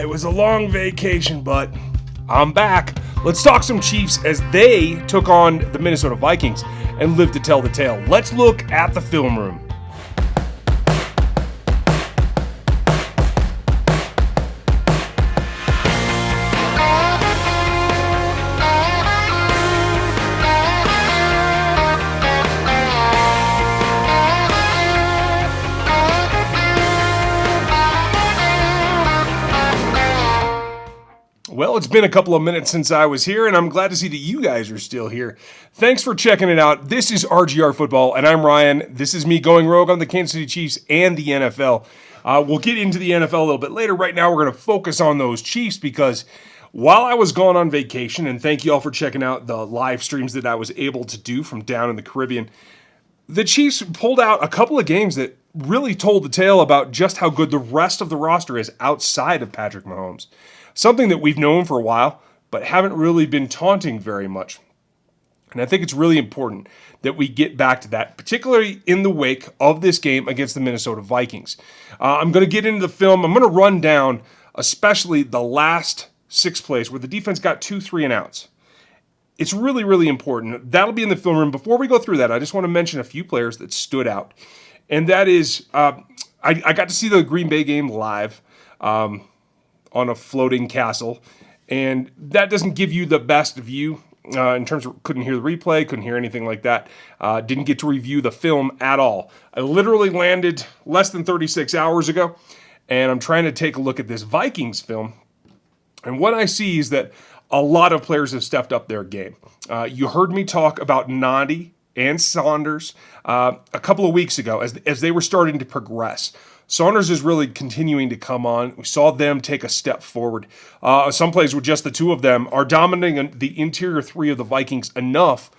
It was a long vacation, but I'm back. Let's talk some Chiefs as they took on the Minnesota Vikings and lived to tell the tale. Let's look at the film room. Well, it's been a couple of minutes since I was here, and I'm glad to see that you guys are still here. Thanks for checking it out. This is RGR Football, and I'm Ryan. This is me going rogue on the Kansas City Chiefs and the NFL. We'll get into the NFL a little bit later. Right now, we're going to focus on those Chiefs because while I was gone on vacation, and thank you all for checking out the live streams that I was able to do from down in the Caribbean, the Chiefs pulled out a couple of games that really told the tale about just how good the rest of the roster is outside of Patrick Mahomes. Something that we've known for a while, but haven't really been taunting very much. And I think it's really important that we get back to that, particularly in the wake of this game against the Minnesota Vikings. I'm going to get into the film. I'm going to run down especially the last 6 plays where the defense got 2 3-and-outs. It's really, really important. That'll be in the film room. Before we go through that, I just want to mention a few players that stood out. And that is, I got to see the Green Bay game live. On a floating castle, and that doesn't give you the best view in terms of couldn't hear the replay, couldn't hear anything like that, didn't get to review the film at all. I literally landed less than 36 hours ago, and I'm trying to take a look at this Vikings film, and what I see is that a lot of players have stepped up their game. You heard me talk about Nadi and Saunders a couple of weeks ago as they were starting to progress. Saunders is really continuing to come on. We saw them take a step forward. Some plays with just the two of them are dominating the interior 3 of the Vikings enough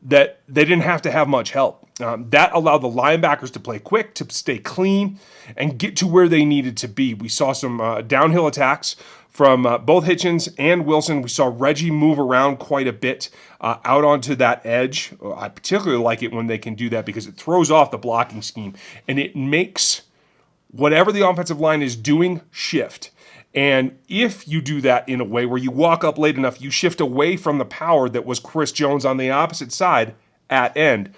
that they didn't have to have much help. That allowed the linebackers to play quick, to stay clean, and get to where they needed to be. We saw some downhill attacks from both Hitchens and Wilson. We saw Reggie move around quite a bit out onto that edge. I particularly like it when they can do that because it throws off the blocking scheme, and it makes whatever the offensive line is doing shift. And if you do that in a way where you walk up late enough, you shift away from the power that was Chris Jones on the opposite side at end.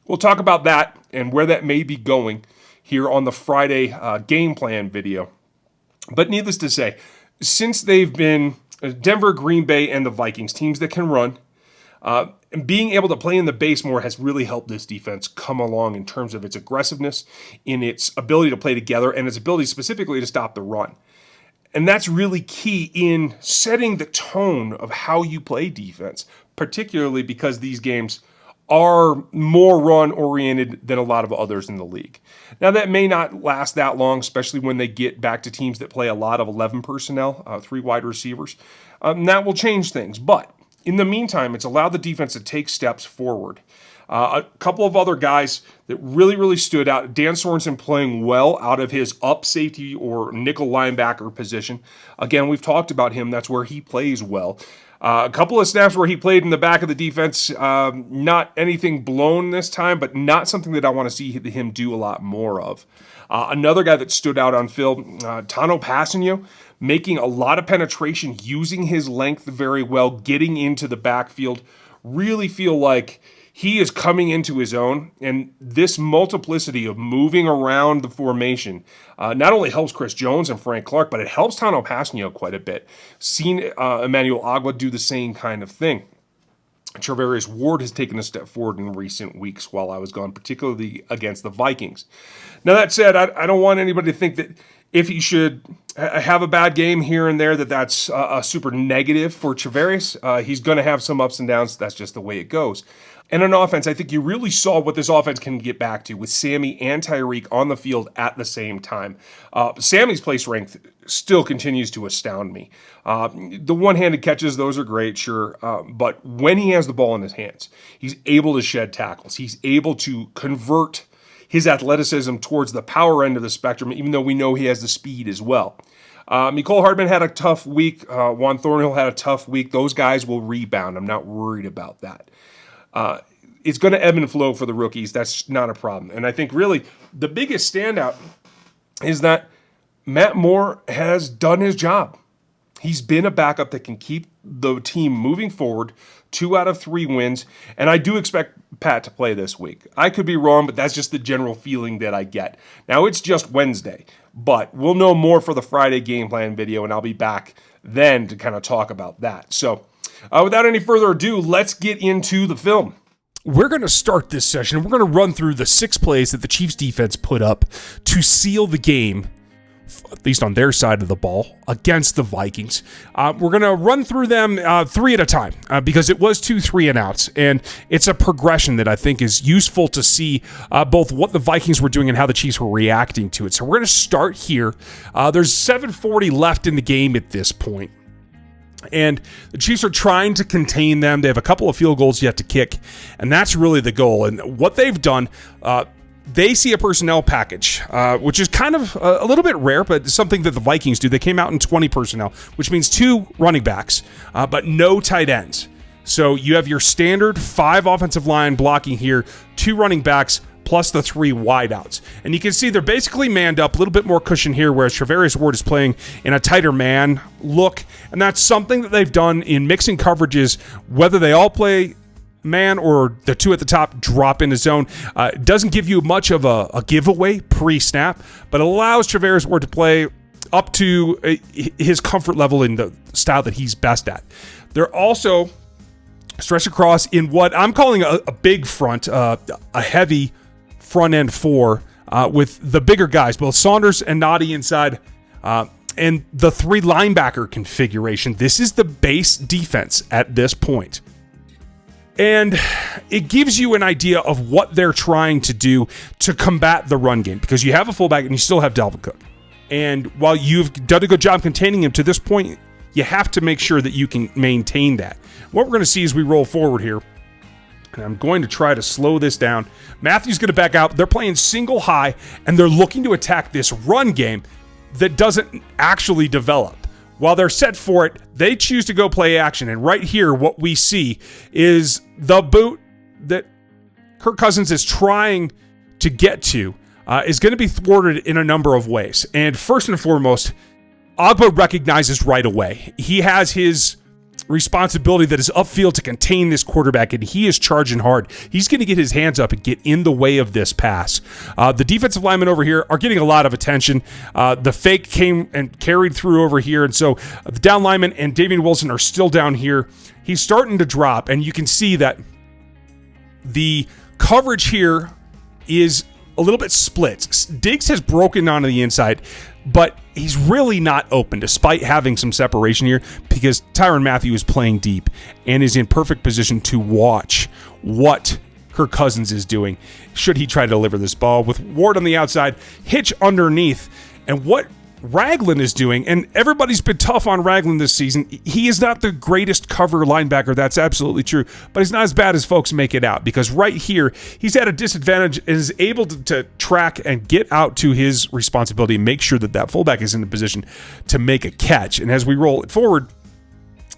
We'll talk about that and where that may be going here on the Friday game plan video. But needless to say, since they've been Denver, Green Bay, and the Vikings, teams that can run, and being able to play in the base more has really helped this defense come along in terms of its aggressiveness, in its ability to play together, and its ability specifically to stop the run. And that's really key in setting the tone of how you play defense, particularly because these games are more run-oriented than a lot of others in the league. Now, that may not last that long, especially when they get back to teams that play a lot of 11 personnel, 3 wide receivers. That will change things, but in the meantime, it's allowed the defense to take steps forward. A couple of other guys that really, really stood out. Dan Sorensen playing well out of his up safety or nickel linebacker position. Again, we've talked about him. That's where he plays well. A couple of snaps where he played in the back of the defense. Not anything blown this time, but not something that I want to see him do a lot more of. Another guy that stood out on film, Tano Passanio, making a lot of penetration, using his length very well, getting into the backfield. Really feel like he is coming into his own, and this multiplicity of moving around the formation not only helps Chris Jones and Frank Clark, but it helps Tano Passanio quite a bit. Seen Emmanuel Agua do the same kind of thing. Charvarius Ward has taken a step forward in recent weeks while I was gone, particularly against the Vikings. Now, that said, I don't want anybody to think that if he should have a bad game here and there, that's a super negative for Charvarius. He's going to have some ups and downs. That's just the way it goes. And on offense, I think you really saw what this offense can get back to with Sammie and Tyreek on the field at the same time. Sammie's play strength still continues to astound me. The one-handed catches, those are great, sure. But when he has the ball in his hands, he's able to shed tackles. He's able to convert his athleticism towards the power end of the spectrum, even though we know he has the speed as well. Mecole Hardman had a tough week. Juan Thornhill had a tough week. Those guys will rebound. I'm not worried about that. It's going to ebb and flow for the rookies. That's not a problem. And I think really the biggest standout is that Matt Moore has done his job. He's been a backup that can keep the team moving forward, 2 out of 3 wins, and I do expect Pat to play this week. I could be wrong, but that's just the general feeling that I get. Now, it's just Wednesday, but we'll know more for the Friday game plan video, and I'll be back then to kind of talk about that. So, without any further ado, let's get into the film. We're going to start this session. We're going to run through the 6 plays that the Chiefs defense put up to seal the game, at least on their side of the ball, against the Vikings. We're going to run through them 3 at a time because it was 2 3-and-outs, and it's a progression that I think is useful to see both what the Vikings were doing and how the Chiefs were reacting to it. So we're going to start here. There's 7:40 left in the game at this point, and the Chiefs are trying to contain them. They have a couple of field goals yet to kick, and that's really the goal. And what they've done, they see a personnel package, which is kind of a little bit rare, but something that the Vikings do. They came out in 20 personnel, which means 2 running backs, but no tight ends. So you have your standard 5 offensive line blocking here, 2 running backs, plus the 3 wideouts. And you can see they're basically manned up, a little bit more cushion here, whereas Charvarius Ward is playing in a tighter man look. And that's something that they've done in mixing coverages, whether they all play man or the 2 at the top drop into zone. It doesn't give you much of a giveaway pre-snap, but allows Charvarius Ward to play up to his comfort level in the style that he's best at. They're also stretched across in what I'm calling a big front, a heavy front end 4 with the bigger guys, both Saunders and Noddy inside, and the 3 linebacker configuration. This is the base defense at this point. And it gives you an idea of what they're trying to do to combat the run game, because you have a fullback and you still have Dalvin Cook. And while you've done a good job containing him to this point, you have to make sure that you can maintain that. What we're going to see as we roll forward here, and I'm going to try to slow this down. Matthew's going to back out. They're playing single high, and they're looking to attack this run game that doesn't actually develop. While they're set for it, they choose to go play action. And right here, what we see is the boot that Kirk Cousins is trying to get to is going to be thwarted in a number of ways. And first and foremost, Ogba recognizes right away. He has his responsibility that is upfield to contain this quarterback, and he is charging hard. He's going to get his hands up and get in the way of this pass. The defensive linemen over here are getting a lot of attention. The fake came and carried through over here, and so the down lineman and Damien Wilson are still down here. He's starting to drop, and you can see that the coverage here is a little bit split. Diggs has broken onto the inside, but he's really not open despite having some separation here, because Tyrann Mathieu is playing deep and is in perfect position to watch what Kirk Cousins is doing should he try to deliver this ball. With Ward on the outside, Hitch underneath, and what Ragland is doing, and everybody's been tough on Ragland this season. He is not the greatest cover linebacker, that's absolutely true, but he's not as bad as folks make it out, because right here, he's at a disadvantage and is able to track and get out to his responsibility and make sure that that fullback is in a position to make a catch. And as we roll it forward,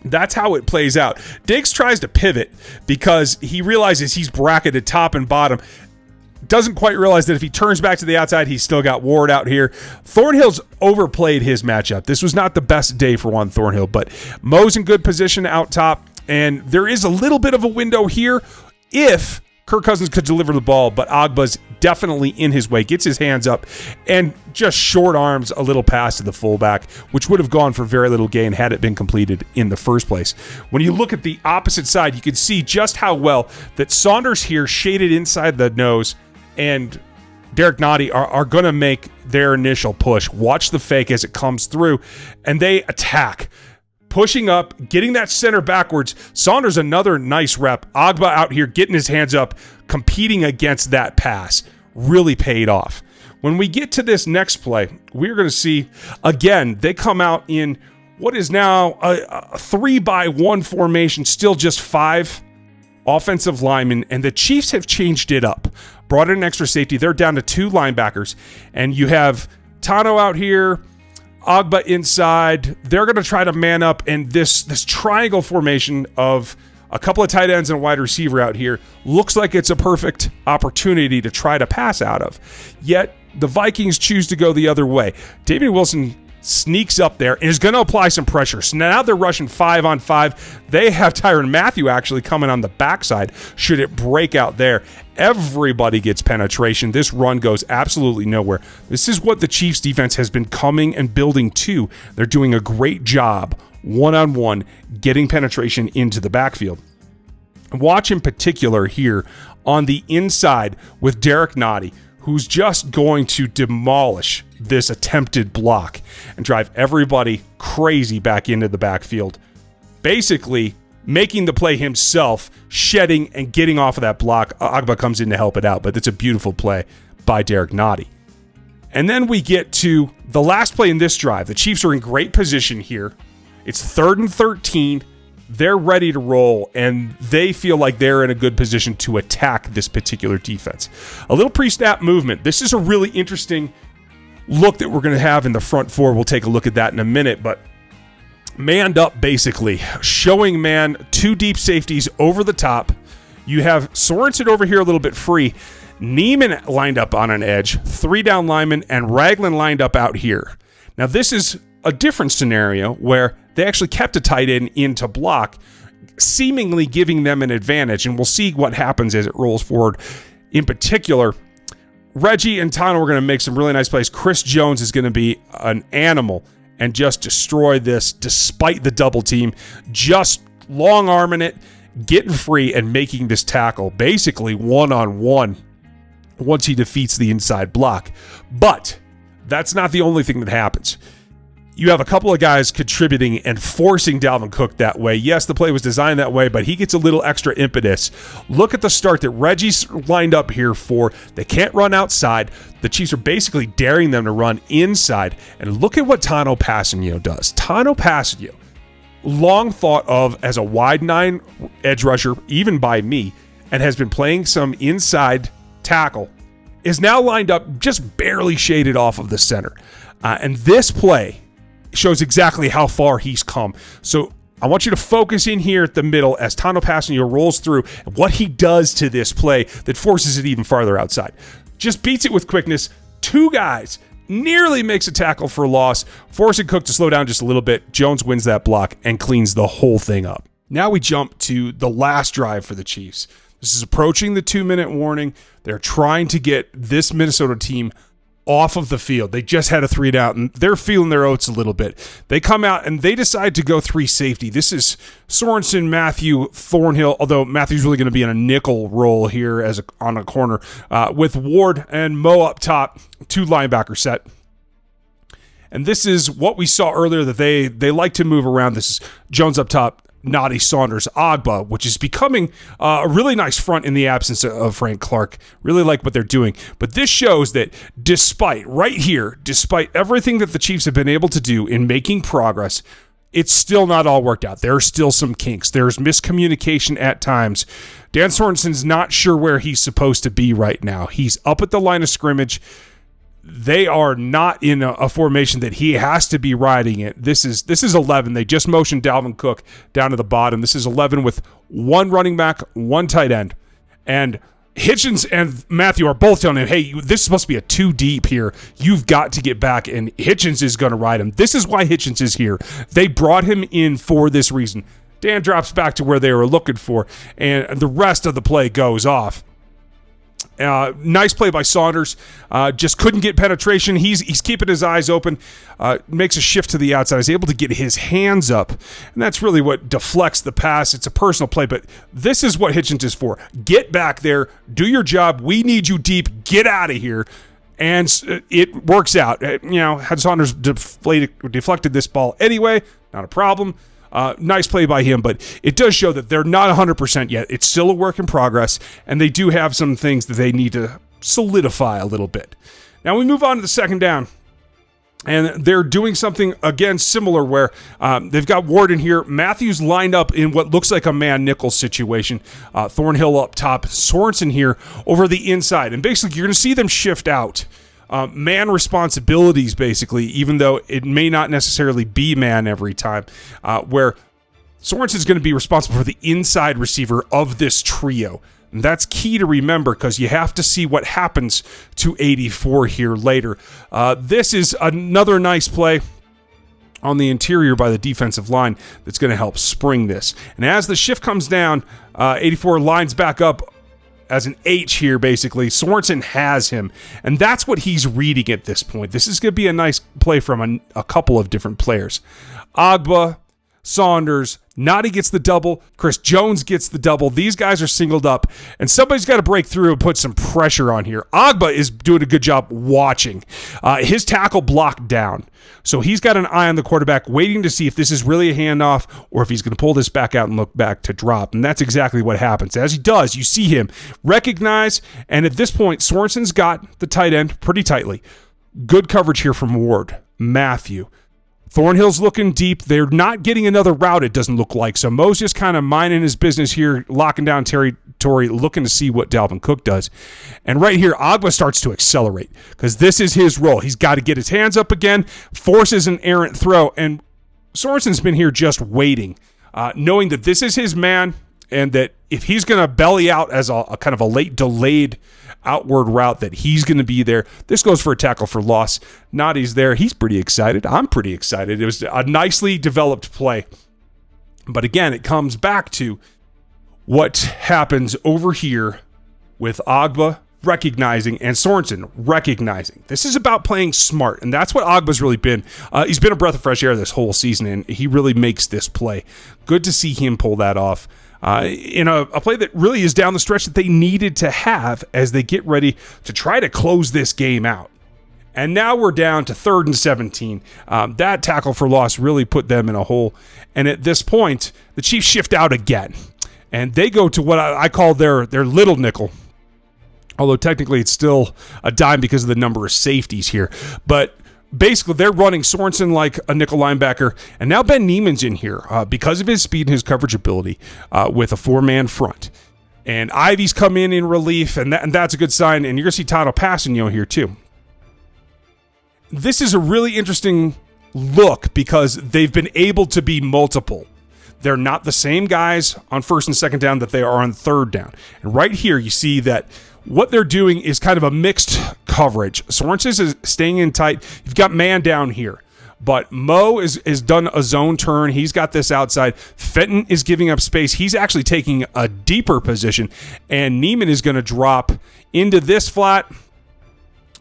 that's how it plays out. Diggs tries to pivot because he realizes he's bracketed top and bottom. Doesn't quite realize that if he turns back to the outside, he's still got Ward out here. Thornhill's overplayed his matchup. This was not the best day for Juan Thornhill, but Mo's in good position out top, and there is a little bit of a window here if Kirk Cousins could deliver the ball, but Ogba's definitely in his way, gets his hands up, and just short arms a little pass to the fullback, which would have gone for very little gain had it been completed in the first place. When you look at the opposite side, you can see just how well that Saunders here shaded inside the nose and Derek Noddy are going to make their initial push. Watch the fake as it comes through, and they attack. Pushing up, getting that center backwards. Saunders, another nice rep. Ogba out here getting his hands up, competing against that pass. Really paid off. When we get to this next play, we're going to see, again, they come out in what is now a 3-by-1 formation, still just 5 offensive linemen, and the Chiefs have changed it up. Brought in an extra safety. They're down to 2 linebackers, and you have Tano out here, Ogba inside. They're going to try to man up, and this triangle formation of a couple of tight ends and a wide receiver out here looks like it's a perfect opportunity to try to pass out of. Yet the Vikings choose to go the other way. Damien Wilson sneaks up there and is going to apply some pressure. So now they're rushing 5-on-5. They have Tyrann Mathieu actually coming on the backside should it break out there. Everybody gets penetration. This run goes absolutely nowhere. This is what the Chiefs defense has been coming and building to. They're doing a great job one-on-one getting penetration into the backfield. Watch in particular here on the inside with Derek Nottie, who's just going to demolish this attempted block and drive everybody crazy back into the backfield. Basically, making the play himself, shedding and getting off of that block. Agba comes in to help it out, but it's a beautiful play by Derek Nottie. And then we get to the last play in this drive. The Chiefs are in great position here. It's 3rd and 13. They're ready to roll, and they feel like they're in a good position to attack this particular defense. A little pre-snap movement. This is a really interesting look that we're going to have in the front four. We'll take a look at that in a minute, but manned up basically, showing man 2 deep safeties over the top. You have Sorensen over here a little bit free. Neiman lined up on an edge, 3 down linemen, and Ragland lined up out here. Now this is a different scenario where they actually kept a tight end in to block, seemingly giving them an advantage, and we'll see what happens as it rolls forward. In particular, Reggie and Tano are going to make some really nice plays. Chris Jones is going to be an animal and just destroy this despite the double team, just long-arming it, getting free, and making this tackle basically one-on-one once he defeats the inside block. But that's not the only thing that happens. You have a couple of guys contributing and forcing Dalvin Cook that way. Yes, the play was designed that way, but he gets a little extra impetus. Look at the start that Reggie's lined up here for. They can't run outside. The Chiefs are basically daring them to run inside. And look at what Tano Passanio does. Tano Passanio, long thought of as a wide 9 edge rusher, even by me, and has been playing some inside tackle, is now lined up just barely shaded off of the center. And this play shows exactly how far he's come. So I want you to focus in here at the middle as Tano Passanio rolls through and what he does to this play that forces it even farther outside. Just beats it with quickness. 2 guys, nearly makes a tackle for loss, forcing Cook to slow down just a little bit. Jones wins that block and cleans the whole thing up. Now we jump to the last drive for the Chiefs. This is approaching the 2-minute warning. They're trying to get this Minnesota team off of the field. They just had a 3 down, and they're feeling their oats a little bit. They come out, and they decide to go 3 safety. This is Sorensen, Mathieu, Thornhill, although Matthew's really going to be in a nickel role here on a corner, with Ward and Mo up top, 2 linebacker set. And this is what we saw earlier, that they like to move around. This is Jones up top, Nottie, Saunders, Agba, which is becoming a really nice front in the absence of Frank Clark. Really like what they're doing. But this shows that despite everything that the Chiefs have been able to do in making progress, it's still not all worked out. There are still some kinks. There's miscommunication at times. Dan Sorensen's not sure where he's supposed to be right now. He's up at the line of scrimmage. They are not in a formation that he has to be riding it. This is 11. They just motioned Dalvin Cook down to the bottom. This is 11 with 1 running back, 1 tight end. And Hitchens and Mathieu are both telling him, hey, this is supposed to be a 2 deep here. You've got to get back, and Hitchens is going to ride him. This is why Hitchens is here. They brought him in for this reason. Dan drops back to where they were looking for, and the rest of the play goes off. Nice play by Saunders. Just couldn't get penetration. He's keeping his eyes open. Makes a shift to the outside. Is able to get his hands up, and that's really what deflects the pass. It's a personal play, but this is what Hitchens is for. Get back there. Do your job. We need you deep. Get out of here. And it works out. Had Saunders deflected this ball anyway, not a problem. Nice play by him, but it does show that they're not 100% yet. It's still a work in progress, and they do have some things that they need to solidify a little bit. Now we move on to the 2nd down, and they're doing something, again, similar where they've got Ward in here. Matthew's lined up in what looks like a man-nickel situation. Thornhill up top, Sorensen here over the inside, and basically you're going to see them shift out. Man responsibilities, basically, even though it may not necessarily be man every time, where Sorensen is going to be responsible for the inside receiver of this trio. And that's key to remember because you have to see what happens to 84 here later. This is another nice play. on the interior by the defensive line that's going to help spring this. And as the shift comes down, 84 lines back up as an H here, basically. Sorensen has him, and that's what he's reading at this point. This is going to be a nice play from a couple of different players. Agba, Saunders, Noddy gets the double, Chris Jones gets the double. These guys are singled up, and somebody's got to break through and put some pressure on here. Agba is doing a good job watching. His tackle blocked down, so he's got an eye on the quarterback, waiting to see if this is really a handoff or if he's going to pull this back out and look back to drop, and that's exactly what happens. As he does, you see him recognize, and at this point, Sorensen's got the tight end pretty tightly. Good coverage here from Ward, Matthew. Thornhill's looking deep. They're not getting another route, it doesn't look like. So Mo's just kind of minding his business here, locking down territory, looking to see what Dalvin Cook does. And right here, Agba starts to accelerate because this is his role. He's got to get his hands up again, forces an errant throw. And Sorensen's been here just waiting, knowing that this is his man and that if he's going to belly out as a kind of a late delayed outward route, that he's going to be there. This goes for a tackle for loss. Noddy's there. He's pretty excited. I'm pretty excited. It was a nicely developed play. But again, it comes back to what happens over here with Agba recognizing and Sorensen recognizing. This is about playing smart, and that's what Agba's really been. He's been a breath of fresh air this whole season, and he really makes this play. Good to see him pull that off. In a play that really is down the stretch that they needed to have as they get ready to try to close this game out. And now we're down to 3rd and 17. That tackle for loss really put them in a hole. And at this point, the Chiefs shift out again. And they go to what I call their little nickel. Although technically it's still a dime because of the number of safeties here. But basically, they're running Sorensen like a nickel linebacker, and now Ben Niemann's in here because of his speed and his coverage ability with a 4-man front. And Ivy's come in relief, and that's a good sign, and you're going to see Tano Passanio here too. This is a really interesting look because they've been able to be multiple. They're not the same guys on 1st and 2nd down that they are on 3rd down. And right here, you see that what they're doing is kind of a mixed coverage. Sorensen is staying in tight. You've got man down here. But Mo is done a zone turn. He's got this outside. Fenton is giving up space. He's actually taking a deeper position. And Niemann is going to drop into this flat.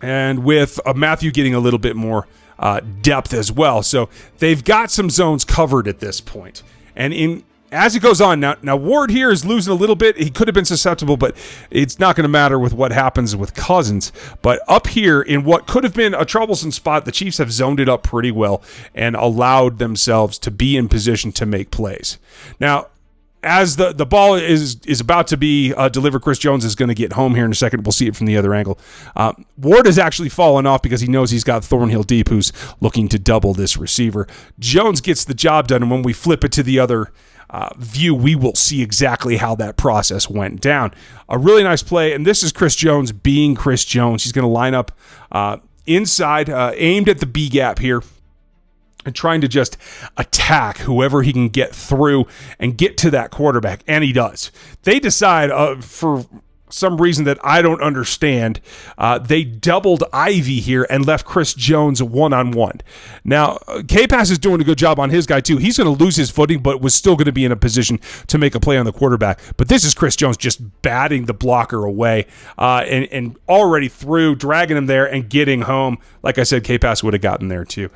And with Matthew getting a little bit more depth as well. So they've got some zones covered at this point. And as it goes on, now Ward here is losing a little bit. He could have been susceptible, but it's not going to matter with what happens with Cousins. But up here in what could have been a troublesome spot, the Chiefs have zoned it up pretty well and allowed themselves to be in position to make plays. Now, as the ball is about to be delivered, Chris Jones is going to get home here in a second. We'll see it from the other angle. Ward has actually fallen off because he knows he's got Thornhill deep, who's looking to double this receiver. Jones gets the job done, and when we flip it to the other view, we will see exactly how that process went down. A really nice play, and this is Chris Jones being Chris Jones. He's going to line up inside, aimed at the B gap here, and trying to just attack whoever he can get through and get to that quarterback, and he does. They decide, for some reason that I don't understand, they doubled Ivy here and left Chris Jones one-on-one. Now, K-Pass is doing a good job on his guy too. He's going to lose his footing, but was still going to be in a position to make a play on the quarterback. But this is Chris Jones just batting the blocker away and already through, dragging him there and getting home. Like I said, K-Pass would have gotten there too.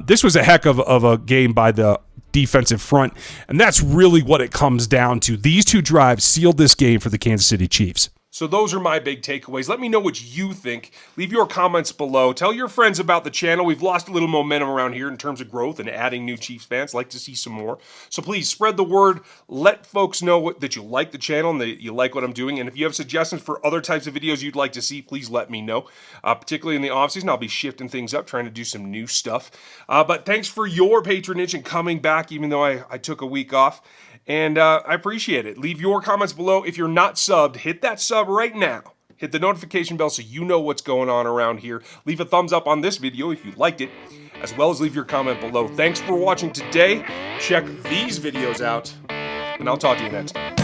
This was a heck of a game by the defensive front, and that's really what it comes down to. These two drives sealed this game for the Kansas City Chiefs. So those are my big takeaways. Let me know what you think. Leave your comments below. Tell your friends about the channel. We've lost a little momentum around here in terms of growth and adding new Chiefs fans. Like to see some more. So please spread the word. Let folks know that you like the channel and that you like what I'm doing. And if you have suggestions for other types of videos you'd like to see, please let me know. Particularly in the offseason, I'll be shifting things up, trying to do some new stuff. But thanks for your patronage and coming back, even though I took a week off. And I appreciate it. Leave your comments below. If you're not subbed, hit that sub right now. Hit the notification bell so you know what's going on around here. Leave a thumbs up on this video if you liked it, as well as leave your comment below. Thanks for watching today. Check these videos out, and I'll talk to you next time.